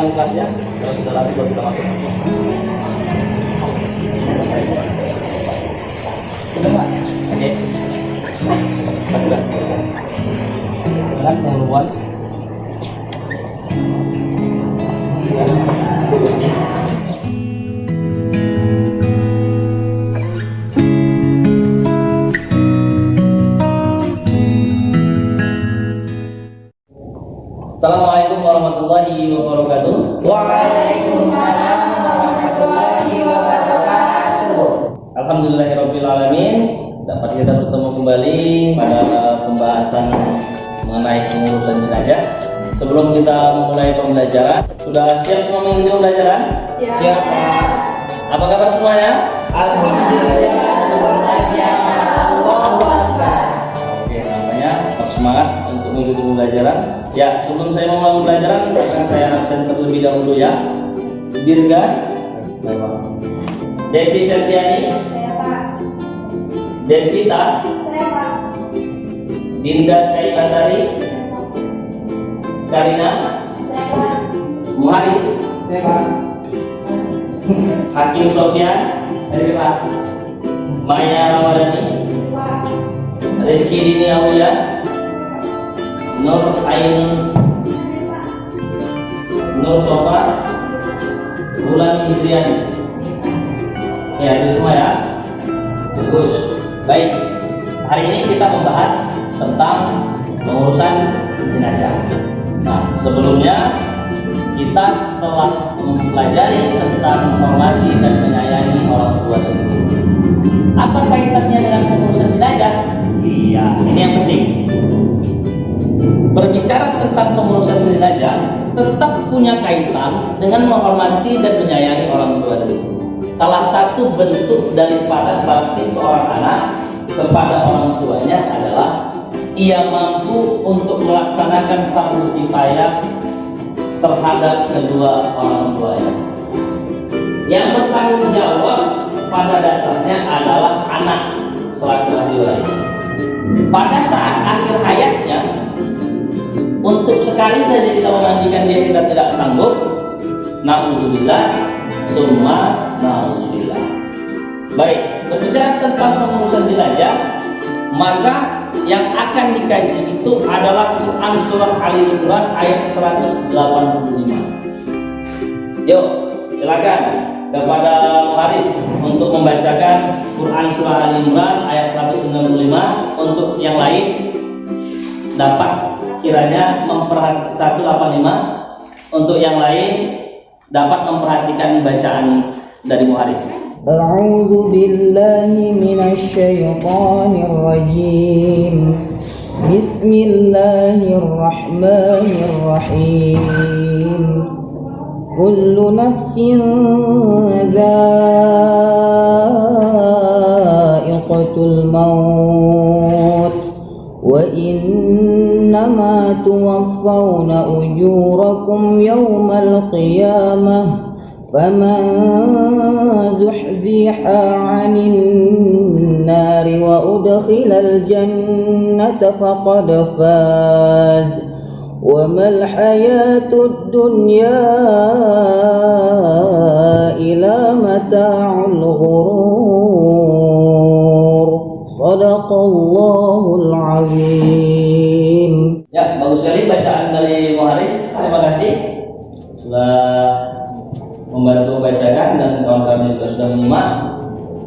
ruangan kelasnya. Kalau kita rapi baru kita masuk. Oke. Baiklah. Silakan teman-teman. Assalamualaikum warahmatullahi wabarakatuh. Waalaikumsalam warahmatullahi wabarakatuh. Alhamdulillahirabbil alamin. Dapat kita bertemu kembali pada pembahasan mengenai pengurusan jenazah. Sebelum kita memulai pembelajaran, sudah siap semua mengikuti pembelajaran? Siap. Apa kabar semuanya? Alhamdulillah. Allahu Akbar. Oke, namanya tetap semangat untuk mengikuti pembelajaran. Ya, sebelum saya memulai pembelajaran, akan saya absen terlebih dahulu ya. Dirga, Devi Septiani, Saya Pak. Desvita, Saya Pak. Dinda Kaipasari, Karina, Saya Pak. Muharis, Saya Pak. Hakim Sofyan, dari Pak, Maya Ramadhani, Pak. Rizky Dini Aulia, Nur Ainun, Nur Sofa, Bulan Hijriani. Ya, itu semua ya. Bagus. Baik. Hari ini kita membahas tentang pengurusan jenazah. Nah, sebelumnya kita telah mempelajari tentang menghormati dan menyayangi orang tua dulu. Apa kaitannya dengan pengurusan jenazah? Iya, ini yang penting. Berbicara tentang pengurusan jenazah tetap punya kaitan dengan menghormati dan menyayangi orang tua dulu. Salah satu bentuk daripada bakti seorang anak kepada orang tuanya adalah ia mampu untuk melaksanakan fardu kifayah terhadap kedua orang tuanya. Yang bertanggung jawab pada dasarnya adalah anak selaku ahli waris. Pada saat akhir hayatnya, untuk sekali saja kita memandikan dia kita tidak sanggup, na'udzubillah, summa na'udzubillah. Baik, berbicara tentang pengurusan jenazah, maka yang akan dikaji itu adalah Quran Surah Ali Imran ayat 185. Yuk, silakan kepada Muharis untuk membacakan Quran Surah Ali Imran ayat 195. Untuk yang lain dapat kiranya memperhatikan 185. Untuk yang lain dapat memperhatikan bacaan dari Muharis. A'udzu billahi minasy syaithanir rajim. Bismillahirrahmanirrahim. Kullu nafsin dha'iqatul maut wa innama tuwaffawna ujurakum yawmal qiyamah faman zuhziha 'anil nari wa udkhilal jannata faqad faz wa mal hayatud dunya illa mata'ul ghurur. Shadaqallahul azim. Ya, bagus sekali bacaan dari Muharis. Terima kasih sudah membantu membacakan dan kawan-kawan juga sudah menyimak.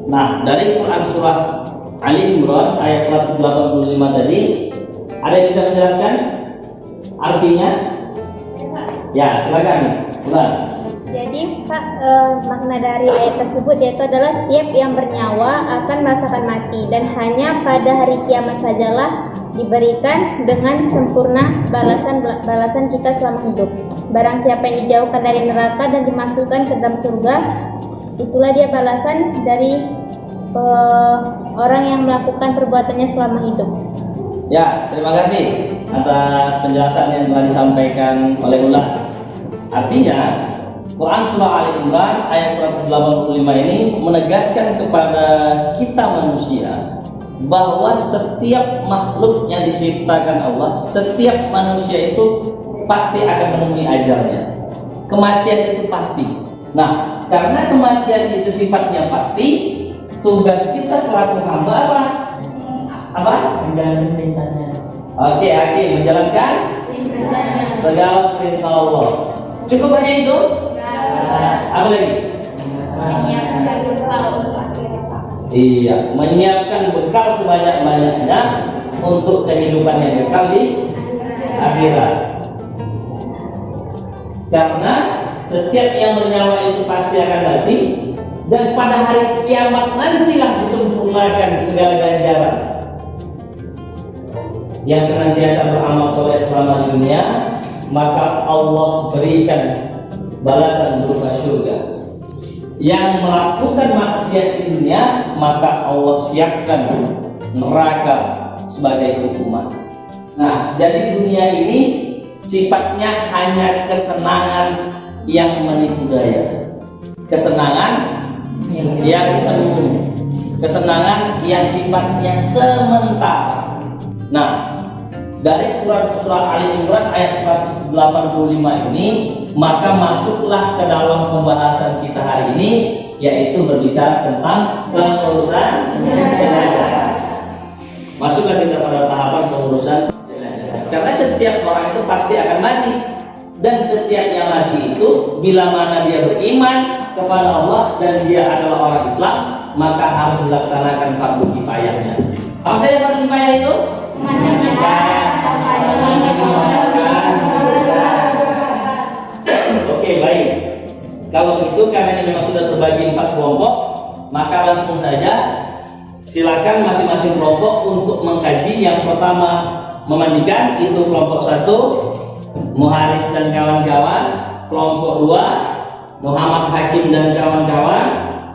Nah, dari Quran Surah Ali Imran ayat 185 tadi, ada yang bisa menjelaskan artinya? Ya, silakan. Ulang. Jadi Pak, makna dari ayat tersebut yaitu adalah setiap yang bernyawa akan merasakan mati dan hanya pada hari kiamat sajalah diberikan dengan sempurna balasan kita selama hidup. Barang siapa yang dijauhkan dari neraka dan dimasukkan ke dalam surga, itulah dia balasan dari orang yang melakukan perbuatannya selama hidup. Ya, terima kasih atas penjelasan yang telah disampaikan oleh Ulah. Artinya, Quran Surah Ali Imran ayat 185 ini menegaskan kepada kita manusia bahwa setiap makhluk yang diciptakan Allah, setiap manusia itu pasti akan menemui ajalnya. kematian itu pasti. Nah, karena kematian itu sifatnya pasti, tugas kita selaku hamba apa? Menjalankan perintahnya. Oke, menjalankan segala perintah Allah. Cukup hanya itu? Apa lagi? Menyiapkan bekal untuk akhirat, Pak. Iya, menyiapkan bekal sebanyak-banyaknya untuk kehidupan yang kekal di akhirat. Karena setiap yang bernyawa itu pasti akan mati, dan pada hari kiamat nantilah disempurnakan segala ganjaran. Yang senantiasa beramal soleh selama dunia, maka Allah berikan balasan berupa surga. Yang melakukan maksiat di dunia, maka Allah siapkan neraka sebagai hukuman. Nah, jadi dunia ini sifatnya hanya kesenangan yang menipu daya, kesenangan yang semu, kesenangan yang sifatnya sementara. Nah, dari Quran surah Ali Imran ayat 185 ini, maka masuklah ke dalam pembahasan kita hari ini, yaitu berbicara tentang pengurusan jenazah. Masuklah kita pada tahapan pengurusan jenazah. Karena setiap orang itu pasti akan mati, dan setiapnya mati itu bila mana dia beriman kepada Allah dan dia adalah orang Islam, maka harus dilaksanakan fardu kifayahnya. Apa saja fardu kifayah itu? Oke, baik. Kalau begitu, karena ini memang sudah terbagi 4 kelompok, maka langsung saja silakan masing-masing kelompok untuk mengkaji. Yang pertama memandikan, itu kelompok 1 Muharis dan kawan-kawan, kelompok 2 Muhammad Hakim dan kawan-kawan,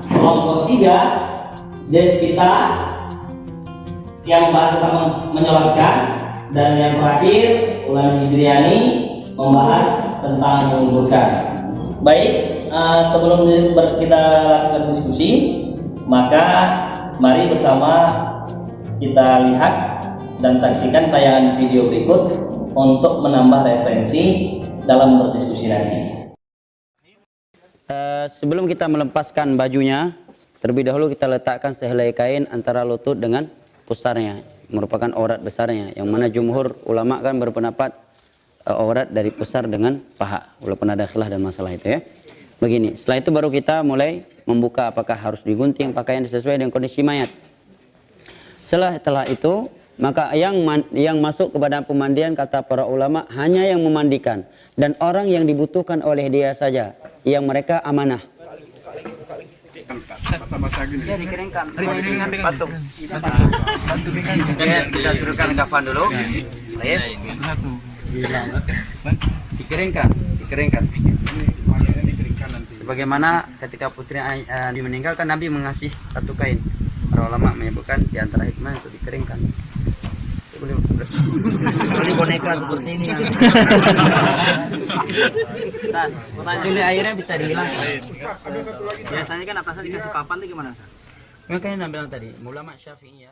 kelompok 3 Despita yang membahas tentang menyolatkan, dan yang terakhir Ulani Hijriani membahas tentang menguburkan. Baik, sebelum kita lakukan diskusi, maka mari bersama kita lihat dan saksikan tayangan video berikut untuk menambah referensi dalam berdiskusi nanti. Sebelum kita melepaskan bajunya, terlebih dahulu kita letakkan sehelai kain antara lutut dengan pusarnya, merupakan aurat besarnya, yang mana jumhur ulama kan berpendapat aurat dari pusar dengan paha, walaupun ada khilaf dan masalah itu ya. Begini, setelah itu baru kita mulai membuka apakah harus digunting pakaian sesuai dengan kondisi mayat. Setelah itu, maka yang masuk kepada pemandian, kata para ulama, hanya yang memandikan dan orang yang dibutuhkan oleh dia saja, yang mereka amanah. Kita turunkan kafan dulu. Dikeringkan. Sebagaimana ketika putri Nabi meninggalkan, Nabi mengasih satu kain. Para ulama menyebutkan di antara hikmah untuk dikeringkan. Boleh boneka seperti ini. Ustaz, pertanyaan airnya bisa dihilangkan. Biasanya kan atasnya dikasih papan itu gimana, Ustaz? Makanya Nabi bilang tadi, ulama Syafi'i ya.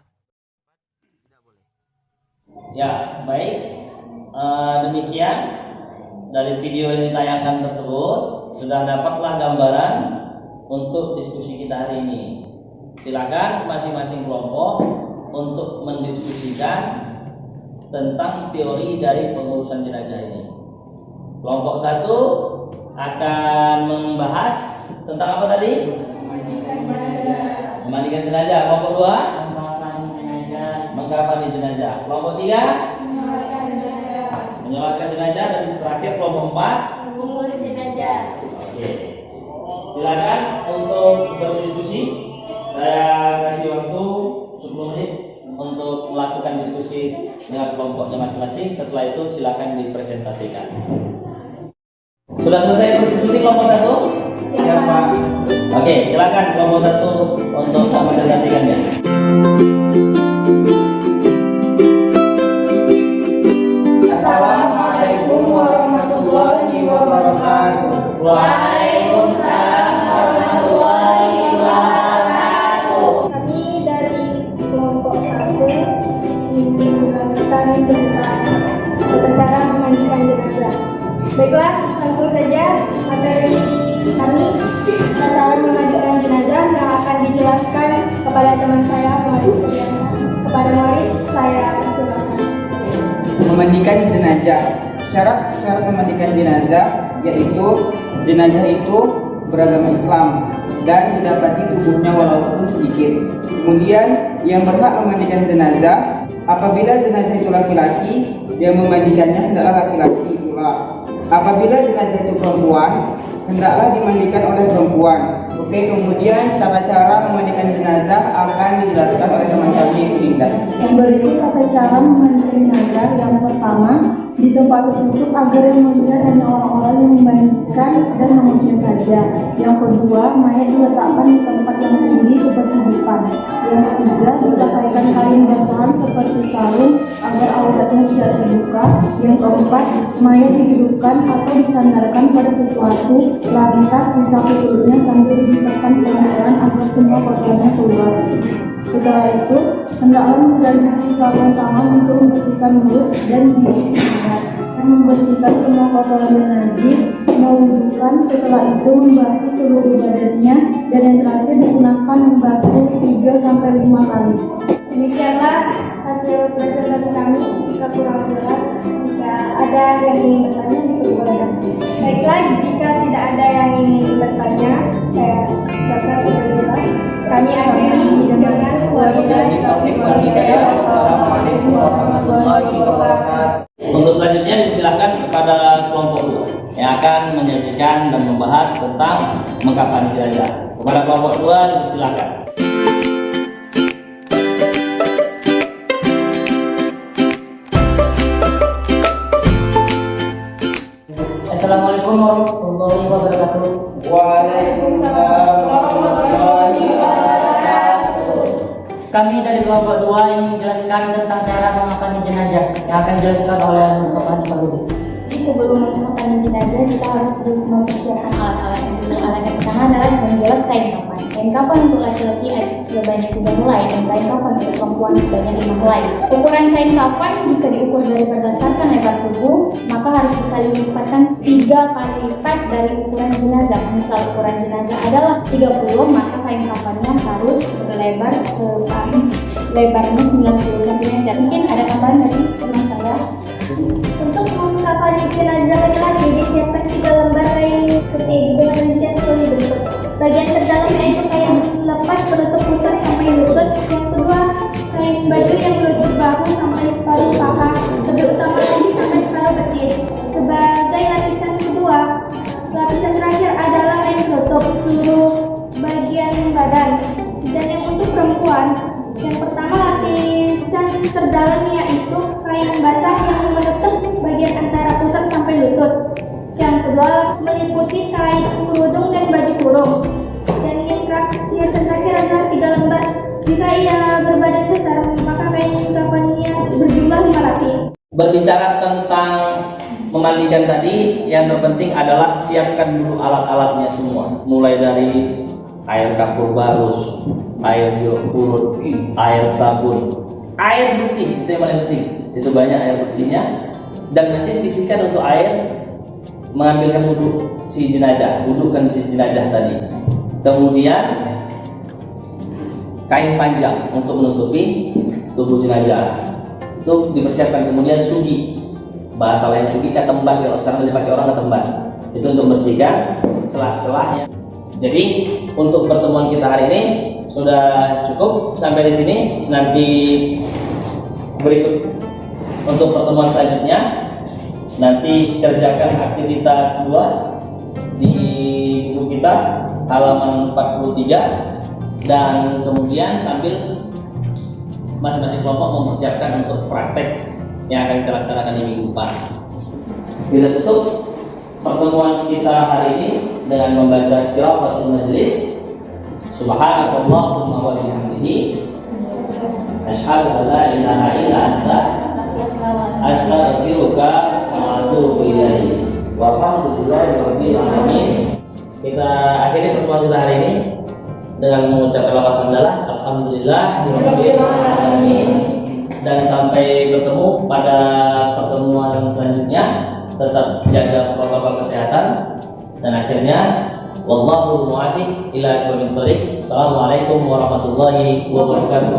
Ya, baik. Demikian dari video yang ditayangkan tersebut sudah dapatlah gambaran untuk diskusi kita hari ini. Silakan masing-masing kelompok untuk mendiskusikan tentang teori dari pengurusan jenazah ini. Kelompok 1 akan membahas tentang apa tadi? Memandikan jenazah. Kelompok 2 mengkafani jenazah. Kelompok 3 menyolatkan jenazah, dan terakhir kelompok 4 Mengurus jenazah. Oke. Silakan untuk berdiskusi. Saya kasih waktu 10 menit untuk melakukan diskusi dengan kelompoknya masing-masing. Setelah itu silakan dipresentasikan. Sudah selesai berdiskusi kelompok 1? Ya, Pak. Oke, silakan kelompok 1 untuk mempresentasikannya. Assalamualaikum warahmatullahi wabarakatuh. Waalaikumsalam warahmatullahi wabarakatuh. Kami dari kelompok 1 ingin menjelaskan tentang cara memandikan jenazah. Baiklah, langsung saja materi Nama saya Maris Suryana. Kepada Maris saya persilakan. Memandikan jenazah. Syarat memandikan jenazah yaitu jenazah itu beragama Islam dan didapati tubuhnya walaupun sedikit. Kemudian yang berhak memandikan jenazah apabila jenazah itu laki-laki, yang memandikannya hendaklah laki-laki pula. Apabila jenazah itu perempuan, hendaklah dimandikan oleh perempuan. Oke, kemudian cara-cara memandikan jenazah akan dijelaskan oleh teman kami Linda. Yang berikut tata cara memandikan jenazah. Yang pertama, di tempat tertutup agar yang melihat hanya orang-orang yang memandikan dan manusia saja. Yang kedua, mayat diletakkan di tempat yang tinggi seperti dipan. Yang ketiga, dipakaikan kain basahan seperti sarung agar auratnya tidak terbuka. Yang keempat, mayat didudukkan atau disandarkan pada sesuatu, lantas disapu perutnya sambil dibisarkan pelan-pelan agar semua kotorannya keluar. Setelah itu, hendaklah mengganti sabun tangan untuk membersihkan mulut dan gigi sebentar, dan membersihkan semua kotoran dan najis, mewudukan, setelah itu membasuh seluruh badannya, dan yang terakhir digunakan membasuh 3-5 kali. Demikianlah hasil presentasi kami. Jika kurang jelas, jika ada yang ingin bertanya, diperbolehkan. Baiklah, jika tidak ada yang ingin bertanya, saya rasa sudah jelas. Kami akhiri dengan wabillahi taufiq wal hidayah. Wassalamualaikum warahmatullahi wabarakatuh. Untuk selanjutnya dipersilakan kepada kelompok 2 yang akan menyajikan dan membahas tentang mengkafani jenazah. Kepada kelompok 2 dipersilakan. Assalamualaikum warahmatullahi wabarakatuh. Waalaikumsalam warahmatullahi wabarakatuh. Kami dari kelompok 2 ingin menjelaskan tentang cara mengkafani jenazah yang akan dijelaskan oleh Mustafa Pak Lubis. Sebelum mengkafani jenazah, kita harus mempersiapkan alat-alat. Alat yang pertama adalah yang jelas kain kafan. Kain kafan untuk laki-laki ada sebanyak 3 helai dan kain kafan untuk perempuan sebanyak 5 helai. Ukuran kain kafan jika diukur dari berdasarkan lebar tubuh, maka harus dikali lipatkan 3 kali lipat dari ukuran jenazah. Misal ukuran jenazah adalah 30, maka kain kafannya harus berlebar lebarnya 90 cm. Mungkin ada tambahan dari teman saya. Untuk mengkafani jenazah laki-laki disiapkan 3 lembar kain putih dengan rincian seperti berikut. Bagian terdalam yaitu kain lepas penutup pusar sampai lutut. Yang kedua, kain baju yang menutup bahu sampai separuh paha, lebih utama lagi sampai separuh betis. Sebagai lapisan kedua, lapisan terakhir adalah kain penutup seluruh bagian badan. Dan yang untuk perempuan, yang pertama lapisan terdalam yaitu kain basah yang menutup bagian antara pusar sampai lutut. Yang kedua meliputi kain kerudung dan baju kurung. Dan yang terakhir adalah 3 lembar. Jika ia berbadan besar, maka kain kafannya berjumlah 5 lapis. Berbicara tentang memandikan tadi, yang terpenting adalah siapkan dulu alat-alatnya semua. Mulai dari air kapur barus, air jeruk purut, air sabun, air bersih, itu yang paling penting. Itu banyak air bersihnya. Dan nanti sisihkan untuk air mengambilkan wudhu si jenazah, wudhukan si jenazah tadi. Kemudian kain panjang untuk menutupi tubuh jenazah itu dipersiapkan. Kemudian sugi, bahasa lain sugi, ketemban, kalau sekarang dipakai orang ketemban, itu untuk membersihkan celah-celahnya. Jadi untuk pertemuan kita hari ini sudah cukup sampai di sini. Nanti berikut untuk pertemuan selanjutnya, nanti kerjakan aktivitas 2 di buku kita halaman 43, dan kemudian sambil masing-masing kelompok mempersiapkan untuk praktek yang akan kita laksanakan di minggu depan. Kita tutup pertemuan kita hari ini dengan membaca qiraatul majlis. Subhanallahumma wa bihamdihi asyhadu an la ilaha illa anta astaghfiruka wa atubu ilaik. Walhamdulillahirabbil alamin. Kita akhiri pertemuan kita hari ini dengan mengucapkan lafaz hamdalah, alhamdulillahirabbil alamin. Dan sampai bertemu pada pertemuan selanjutnya, tetap jaga protokol kesehatan, dan akhirnya Wallahu muwaffiq ila aqwamit thoriq. Assalamualaikum warahmatullahi wabarakatuh.